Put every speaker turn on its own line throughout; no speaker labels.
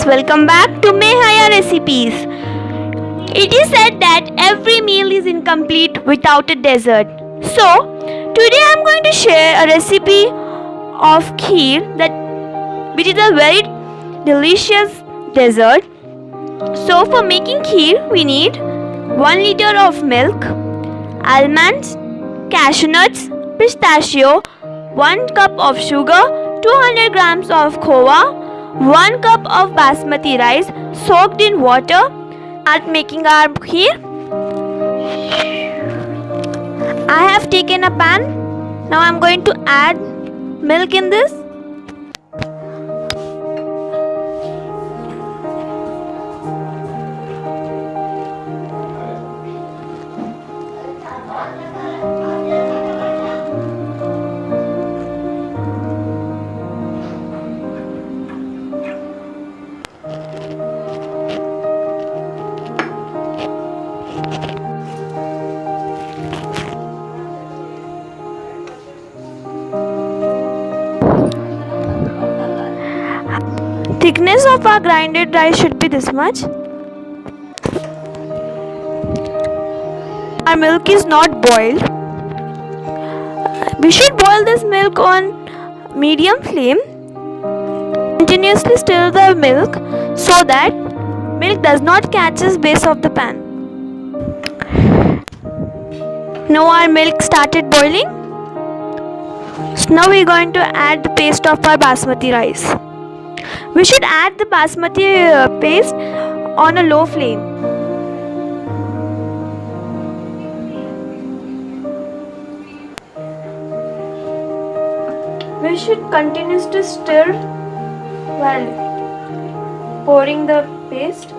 welcome back to Mehaya Recipes. It is said that every meal is incomplete without a dessert. So, today I am going to share a recipe of kheer which is a very delicious dessert. So, for making kheer we need 1 liter of milk, almonds, cashew nuts, pistachio, 1 cup of sugar, 200 grams of khova, 1 cup of basmati rice soaked in water. Start making our kheer. I have taken a pan. Now I am going to add milk in this. Thickness of our grinded rice should be this much. Our milk is not boiled. We should boil this milk on medium flame. Continuously stir the milk so that milk does not catch the base of the pan. Now our milk started boiling. So now we are going to add the paste of our basmati rice. We should add the basmati paste on a low flame. We should continuously stir while pouring the paste.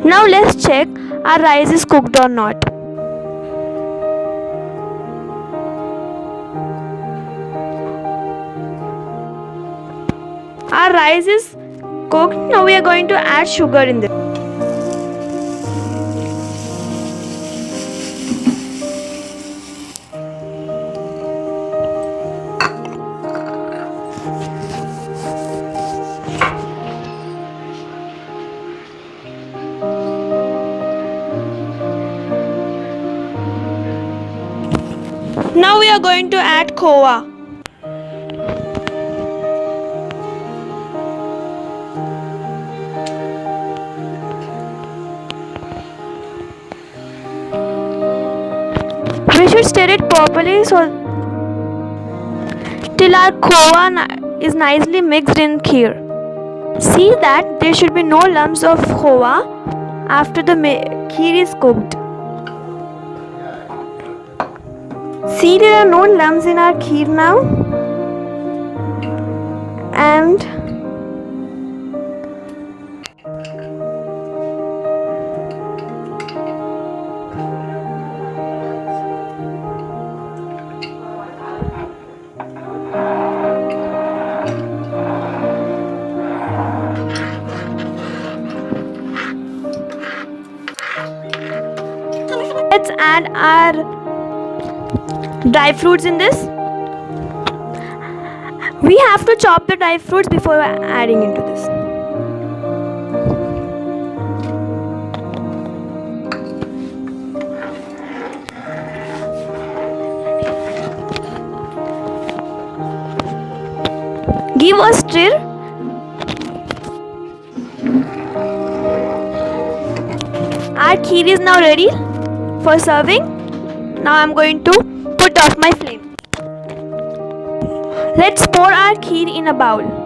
Now let's check our rice is cooked or not. Our rice is cooked. Now we are going to add sugar in this. Now we are going to add khova. We should stir it properly till our khova is nicely mixed in kheer. See that there should be no lumps of khova after the kheer is cooked. See, there are no lumps in our kheer now. And let's add our dry fruits in this. We have to chop the dry fruits before adding into this. Give a stir. Our kheer is now ready for serving. Now I am going to put off my flame. Let's pour our kheer in a bowl.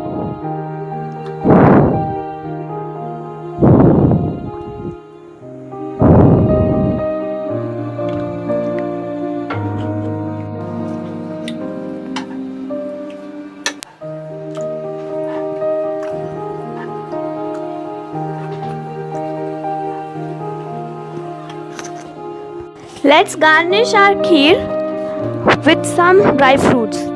Let's garnish our kheer with some dry fruits.